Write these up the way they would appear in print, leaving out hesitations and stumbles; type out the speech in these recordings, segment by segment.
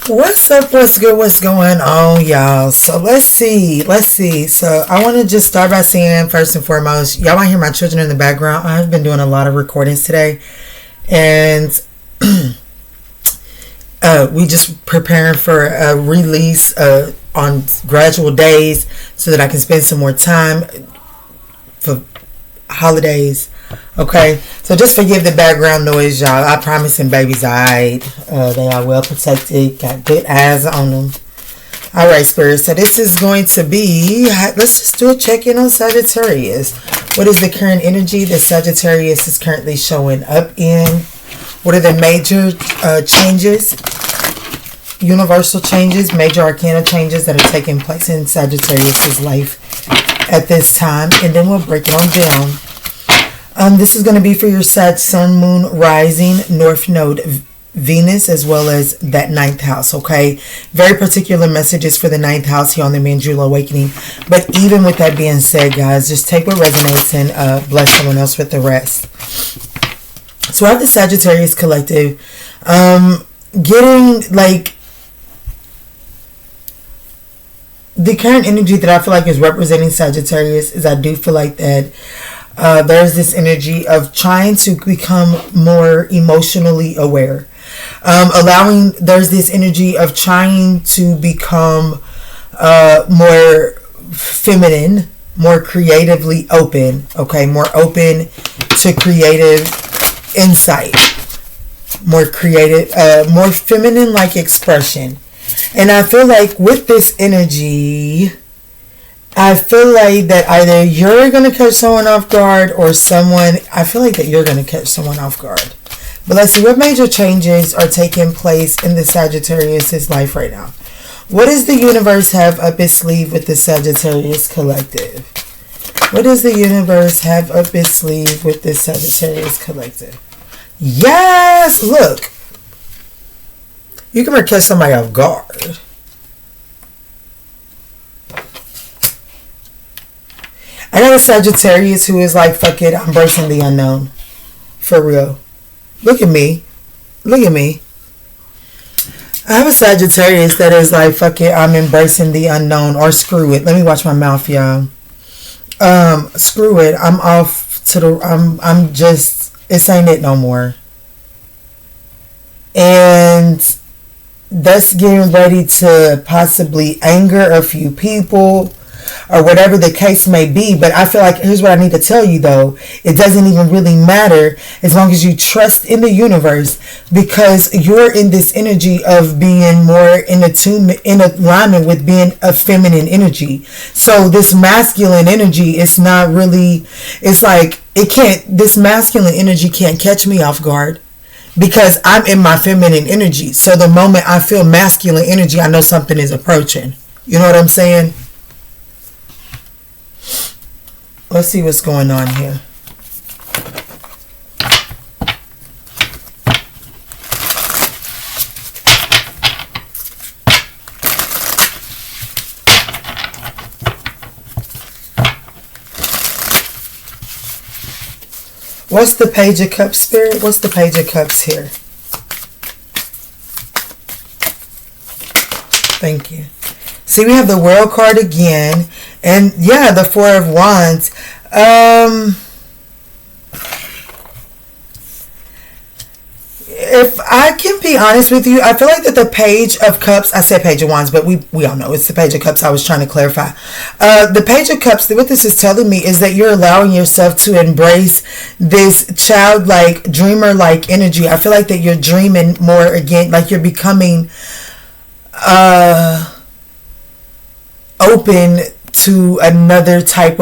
What's up? What's good? What's going on, y'all? So let's see. So I want to just start by saying, first and foremost, y'all might hear my children in the background. I've been doing a lot of recordings today, and we just preparing for a release on gradual days so that I can spend some more time for holidays. Okay, so just forgive the background noise, y'all. I promise them babies alright. They are well protected, got good eyes on them. Alright, Spirit, so this is going to be, let's just do a check-in on Sagittarius. What is the current energy that Sagittarius is currently showing up in? What are the major changes, universal changes, major arcana changes that are taking place in Sagittarius' life at this time? And then we'll break it on down. This is going to be for your Sag, Sun, Moon, Rising, North Node, Venus, as well as that 9th house, okay? Very particular messages for the 9th house here on the Manjula Awakening. But even with that being said, guys, just take what resonates and bless someone else with the rest. So I have the Sagittarius Collective getting, like, the current energy that I feel like is representing Sagittarius is I do feel like that there's this energy of trying to become more emotionally aware. There's this energy of trying to become more feminine, more creatively open, okay? More open to creative insight, more creative, more feminine-like expression. And I feel like with this energy, I feel like that either you're going to catch someone off guard or someone, I feel like that you're going to catch someone off guard. But let's see what major changes are taking place in the Sagittarius' life right now. What does the universe have up its sleeve with the Sagittarius Collective? What does the universe have up its sleeve with the Sagittarius Collective? Yes! Look! You can catch somebody off guard. I got a Sagittarius who is like, fuck it, I'm embracing the unknown. For real. Look at me. Look at me. I have a Sagittarius that is like, fuck it, I'm embracing the unknown. Or screw it. Let me watch my mouth, y'all. Screw it. I'm off to the, I'm just, this ain't it no more. And that's getting ready to possibly anger a few people or whatever the case may be. But I feel like, here's what I need to tell you though, it doesn't even really matter as long as you trust in the universe, because you're in this energy of being more in alignment with being a feminine energy. So this masculine energy is not really, it's like, this masculine energy can't catch me off guard, because I'm in my feminine energy. So the moment I feel masculine energy, I know something is approaching. You know what I'm saying? Let's see what's going on here. What's the Page of Cups, Spirit? What's the Page of Cups here? Thank you. See, we have the World card again. And yeah, the Four of Wands. If I can be honest with you, I feel like that the Page of Cups, I said Page of Wands, but we all know it's the Page of Cups. I was trying to clarify. The Page of Cups, what this is telling me is that you're allowing yourself to embrace this childlike, dreamer-like energy. I feel like that you're dreaming more again, like you're becoming open to a new type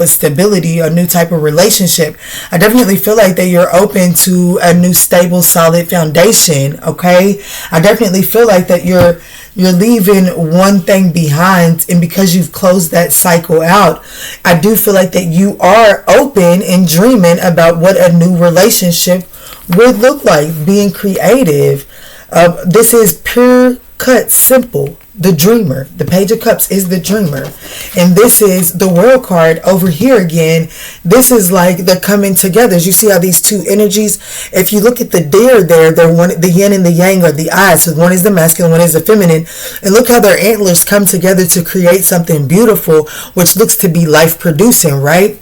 of stability, a new type of relationship. I definitely feel like that you're open to a new stable, solid foundation. Okay, I definitely feel like that you're leaving one thing behind, and because you've closed that cycle out, I do feel like that you are open and dreaming about what a new relationship would look like, being creative. This is pure cut simple. the dreamer. The Page of Cups is the dreamer. And this is the World card over here again. This is like the coming together. You see how these two energies, if you look at the deer there, they're one, the yin and the yang are the eyes. So one is the masculine, one is the feminine. And look how their antlers come together to create something beautiful, which looks to be life producing, right?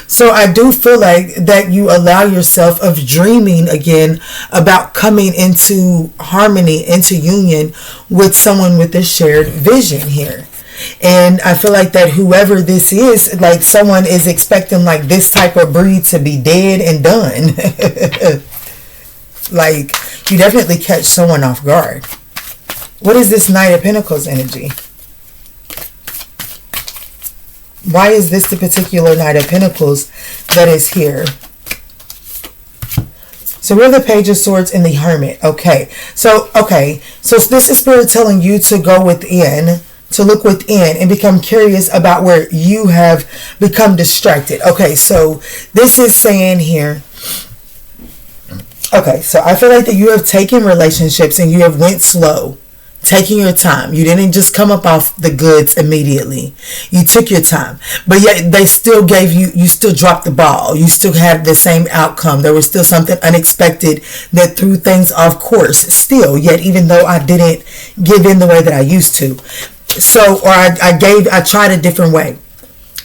So I do feel like that you allow yourself of dreaming again about coming into harmony, into union with someone with a shared vision here. And I feel like that whoever this is, like someone is expecting like this type of breed to be dead and done. Like you definitely catch someone off guard. What is this Knight of Pentacles energy? Why is this the particular Knight of Pentacles that is here? So we're the Page of Swords and the Hermit. Okay. So this is Spirit telling you to go within, to look within and become curious about where you have become distracted. Okay. So this is saying here, okay, so I feel like that you have taken relationships and you have went slow. Taking your time. You didn't just come up off the goods immediately. You took your time. But yet they still gave you, you still dropped the ball. You still had the same outcome. There was still something unexpected that threw things off course still. Yet even though I didn't give in the way that I used to. So, or I tried a different way.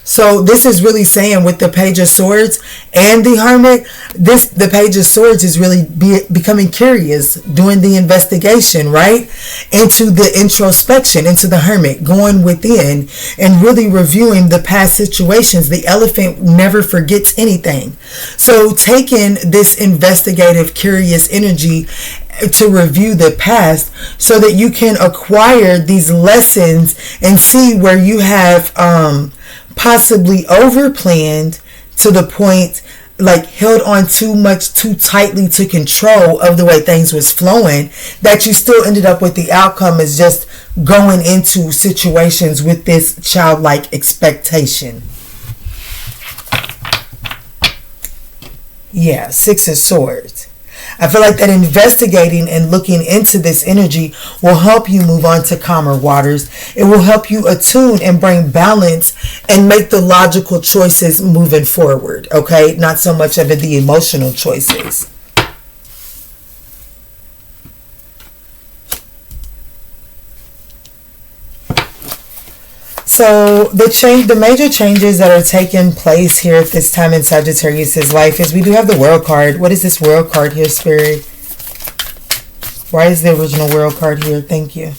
So this is really saying with the Page of Swords and the Hermit, the Page of Swords is really becoming curious, doing the investigation, right? Into the introspection, into the Hermit, going within and really reviewing the past situations. The elephant never forgets anything. So taking this investigative, curious energy to review the past so that you can acquire these lessons and see where you have possibly overplanned to the point like held on too tightly to control of the way things was flowing, that you still ended up with the outcome is just going into situations with this childlike expectation. Yeah, Six of Swords. I feel like that investigating and looking into this energy will help you move on to calmer waters. It will help you attune and bring balance and make the logical choices moving forward, okay? Not so much of the emotional choices. So the major changes that are taking place here at this time in Sagittarius' life is we do have the World card. What is this World card here, Spirit? Why is the original World card here? Thank you.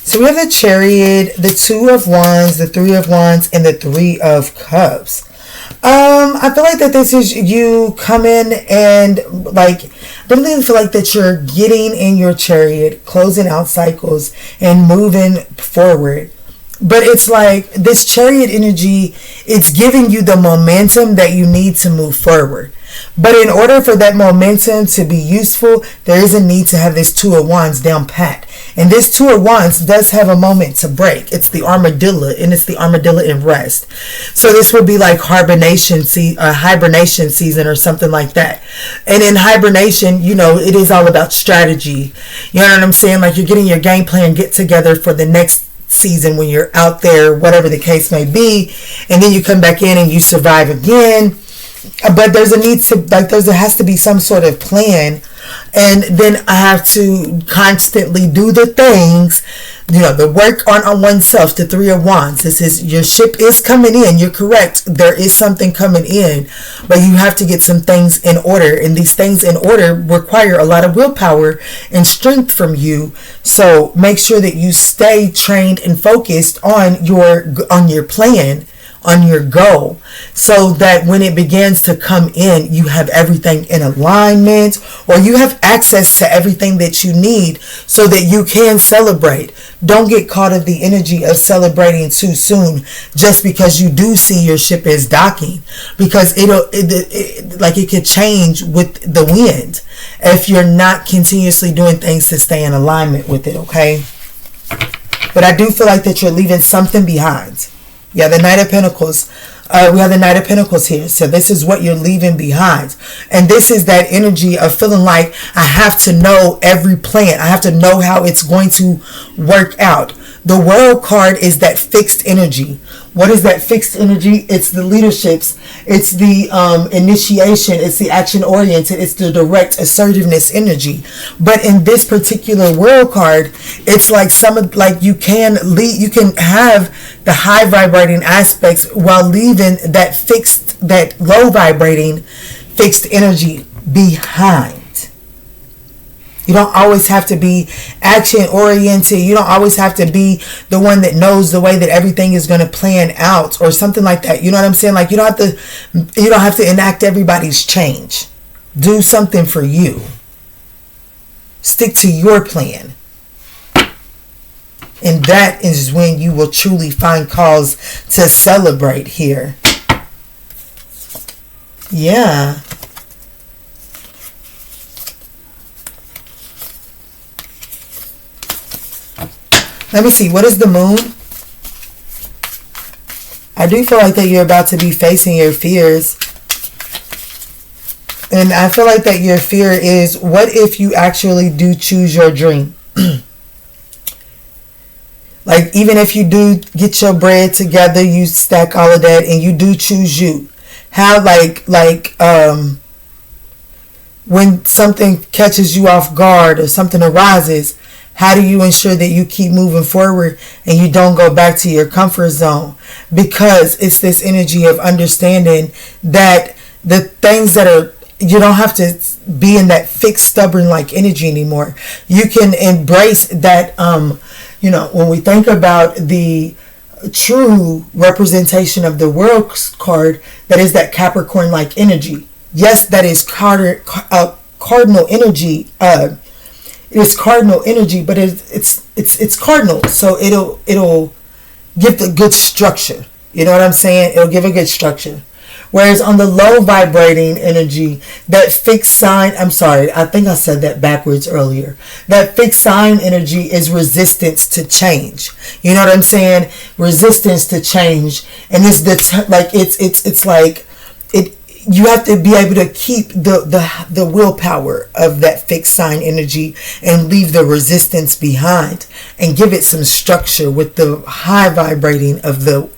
So we have the Chariot, the Two of Wands, the Three of Wands, and the Three of Cups. I feel like that this is you coming and like, I really feel like that you're getting in your chariot, closing out cycles and moving forward. But it's like this chariot energy, it's giving you the momentum that you need to move forward. But in order for that momentum to be useful, there is a need to have this Two of Wands down pat. And this Two of Wands does have a moment to break. It's the armadillo, and it's the armadillo in rest. So this would be like hibernation season or something like that. And in hibernation, you know, it is all about strategy. You know what I'm saying? Like you're getting your game plan get together for the next season when you're out there, whatever the case may be. And then you come back in and you survive again. But there's a need to, like, there has to be some sort of plan. And then I have to constantly do the things, you know, the work on oneself, the Three of Wands. This is, your ship is coming in. You're correct. There is something coming in, but you have to get some things in order. And these things in order require a lot of willpower and strength from you. So make sure that you stay trained and focused on your plan, on your goal, so that when it begins to come in, you have everything in alignment, or you have access to everything that you need so that you can celebrate. Don't get caught in the energy of celebrating too soon just because you do see your ship is docking, because it could change with the wind if you're not continuously doing things to stay in alignment with it, okay? But I do feel like that you're leaving something behind. Yeah, the Knight of Pentacles We have the Knight of Pentacles here. So this is what you're leaving behind. And this is that energy of feeling like I have to know every plan. I have to know how it's going to work out. The World card is that fixed energy. What is that fixed energy? It's the leaderships. It's the initiation. It's the action-oriented. It's the direct assertiveness energy. But in this particular World card, it's like you can lead. You can have the high vibrating aspects while leaving that low vibrating fixed energy behind. You don't always have to be action oriented. You don't always have to be the one that knows the way that everything is going to plan out or something like that. You know what I'm saying? Like you don't have to enact everybody's change. Do something for you. Stick to your plan. And that is when you will truly find cause to celebrate here. Yeah. Let me see. What is the moon? I do feel like that you're about to be facing your fears. And I feel like that your fear is, what if you actually do choose your dream? Like, even if you do get your bread together, you stack all of that, and you do choose you. How, when something catches you off guard or something arises, how do you ensure that you keep moving forward and you don't go back to your comfort zone? Because it's this energy of understanding that the things that are, you don't have to be in that fixed, stubborn like energy anymore. You can embrace that, when we think about the true representation of the World card, that is that Capricorn like energy. Yes, that is cardinal energy. It's cardinal energy, but it's cardinal, so it'll give the good structure. You know what I'm saying? It'll give a good structure. Whereas on the low vibrating energy, that fixed sign, I'm sorry, I think I said that backwards earlier. That fixed sign energy is resistance to change. You know what I'm saying? Resistance to change, and you have to be able to keep the willpower of that fixed sign energy and leave the resistance behind and give it some structure with the high vibrating of the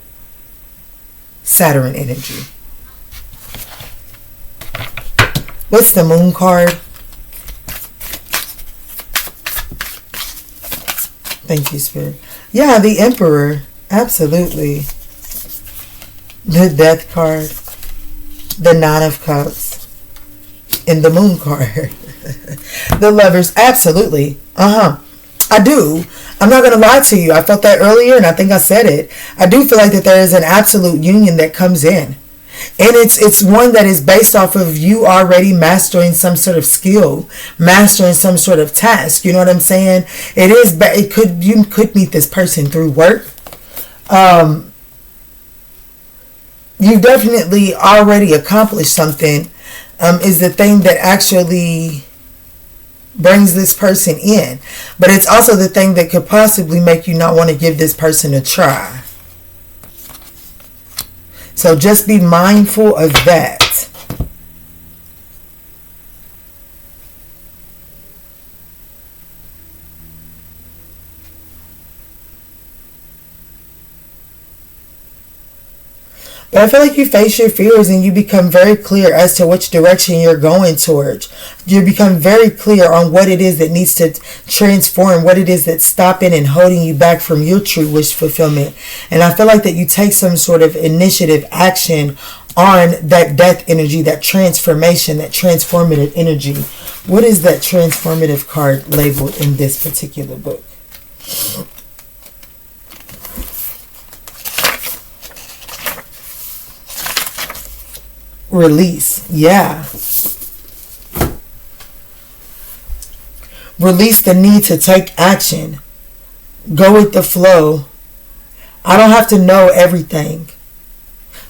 Saturn energy. What's the moon card? Thank you, Spirit. Yeah, the Emperor. Absolutely. The Death card. The Nine of Cups, and the Moon card. The Lovers, absolutely. I do. I'm not going to lie to you. I felt that earlier, and I think I said it. I do feel like that there is an absolute union that comes in. And it's one that is based off of you already mastering some sort of skill, mastering some sort of task. You know what I'm saying? You could meet this person through work. You've definitely already accomplished something, is the thing that actually brings this person in. But it's also the thing that could possibly make you not want to give this person a try. So just be mindful of that. But I feel like you face your fears and you become very clear as to which direction you're going towards. You become very clear on what it is that needs to transform, what it is that's stopping and holding you back from your true wish fulfillment. And I feel like that you take some sort of initiative action on that death energy, that transformation, that transformative energy. What is that transformative card labeled in this particular book? Release. Yeah. Release the need to take action. Go with the flow. I don't have to know everything.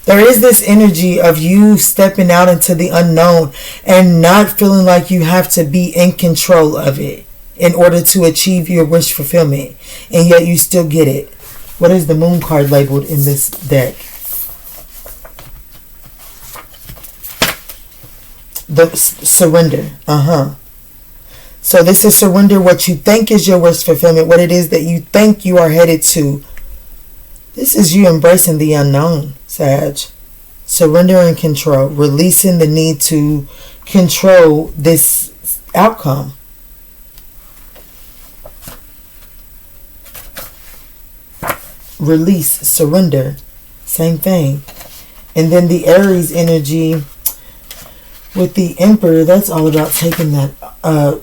There is this energy of you stepping out into the unknown and not feeling like you have to be in control of it in order to achieve your wish fulfillment. And yet you still get it. What is the Moon card labeled in this deck? The surrender. So this is surrender what you think is your wish fulfillment, what it is that you think you are headed to. This is you embracing the unknown, Sag. Surrender and control. Releasing the need to control this outcome. Release, surrender. Same thing. And then the Aries energy with the Emperor, that's all about taking that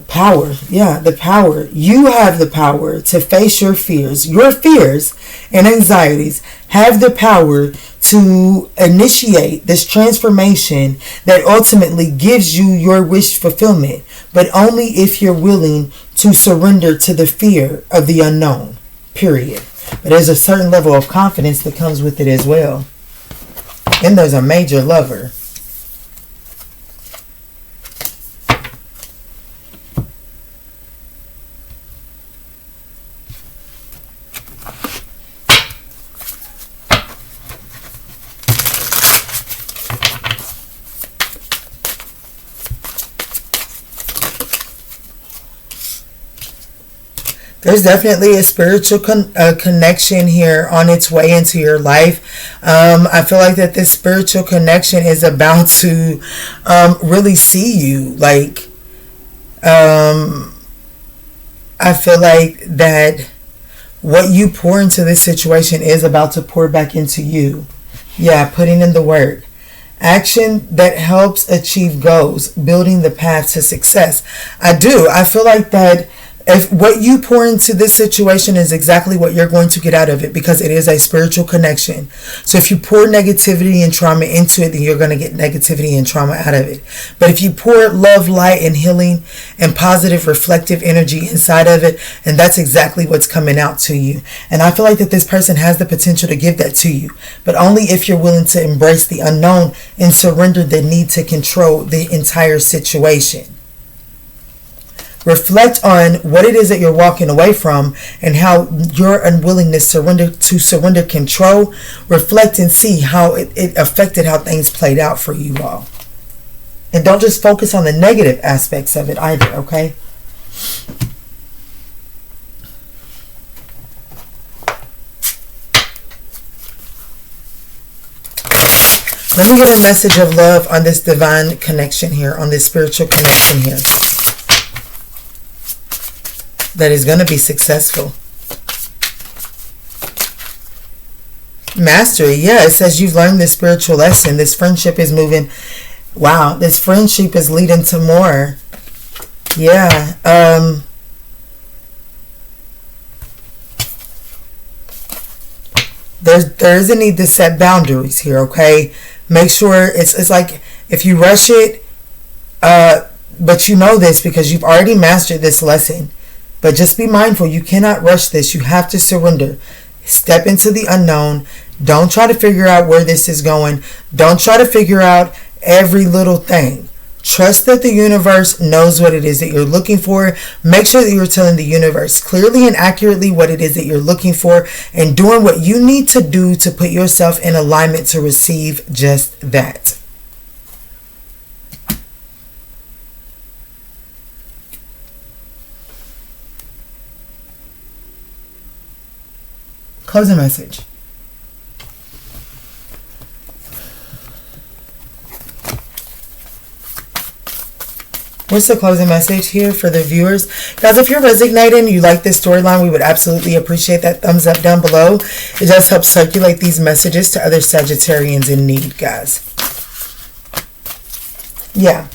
power. Yeah, the power. You have the power to face your fears. Your fears and anxieties have the power to initiate this transformation that ultimately gives you your wish fulfillment, but only if you're willing to surrender to the fear of the unknown, period. But there's a certain level of confidence that comes with it as well. And there's a major lover. There's definitely a spiritual connection here on its way into your life. I feel like that this spiritual connection is about to really see you. Like, I feel like that what you pour into this situation is about to pour back into you. Yeah, putting in the work. Action that helps achieve goals, building the path to success. I feel like that if what you pour into this situation is exactly what you're going to get out of it, because it is a spiritual connection. So if you pour negativity and trauma into it, then you're going to get negativity and trauma out of it. But if you pour love, light, and healing and positive reflective energy inside of it, and that's exactly what's coming out to you. And I feel like that this person has the potential to give that to you, but only if you're willing to embrace the unknown and surrender the need to control the entire situation. Reflect on what it is that you're walking away from and how your unwillingness to surrender control. Reflect and see how it affected how things played out for you all. And don't just focus on the negative aspects of it either, okay? Let me get a message of love on this divine connection here, on this spiritual connection here. That is going to be successful. Mastery. Yeah, it says you've learned this spiritual lesson. This friendship is moving. Wow, this friendship is leading to more. Yeah. There's a need to set boundaries here, okay? Make sure it's like if you rush it, but you know this because you've already mastered this lesson. But just be mindful, you cannot rush this. You have to surrender. Step into the unknown. Don't try to figure out where this is going. Don't try to figure out every little thing. Trust that the universe knows what it is that you're looking for. Make sure that you're telling the universe clearly and accurately what it is that you're looking for and doing what you need to do to put yourself in alignment to receive just that. Closing message. What's the closing message here for the viewers? Guys, if you're resonating, you like this storyline, we would absolutely appreciate that thumbs up down below. It does help circulate these messages to other Sagittarians in need, guys. Yeah.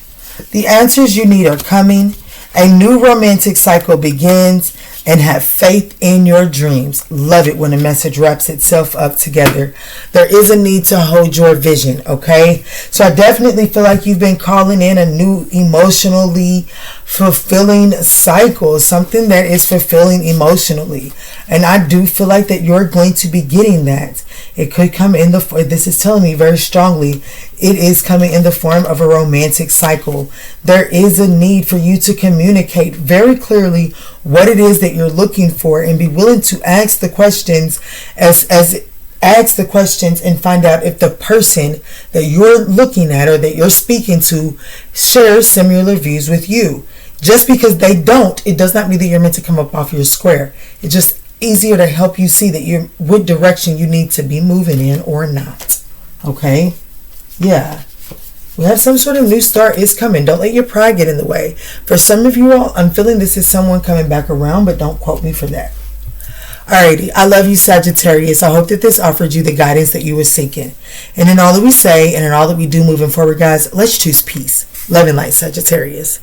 The answers you need are coming. A new romantic cycle begins. And have faith in your dreams. Love it when a message wraps itself up together. There is a need to hold your vision, okay? So I definitely feel like you've been calling in a new emotionally fulfilling cycle. Something that is fulfilling emotionally. And I do feel like that you're going to be getting that. It could come in this is telling me very strongly, it is coming in the form of a romantic cycle. There is a need for you to communicate very clearly what it is that you're looking for and be willing to ask the questions as Ask the questions and find out if the person that you're looking at or that you're speaking to shares similar views with you. Just because they don't, it does not mean that you're meant to come up off your square. It's just easier to help you see that you're what direction you need to be moving in or not. Okay? Yeah. We have some sort of new start is coming. Don't let your pride get in the way. For some of you all, I'm feeling this is someone coming back around, but don't quote me for that. Alrighty, I love you, Sagittarius. I hope that this offered you the guidance that you were seeking. And in all that we say and in all that we do moving forward, guys, let's choose peace. Love and light, Sagittarius.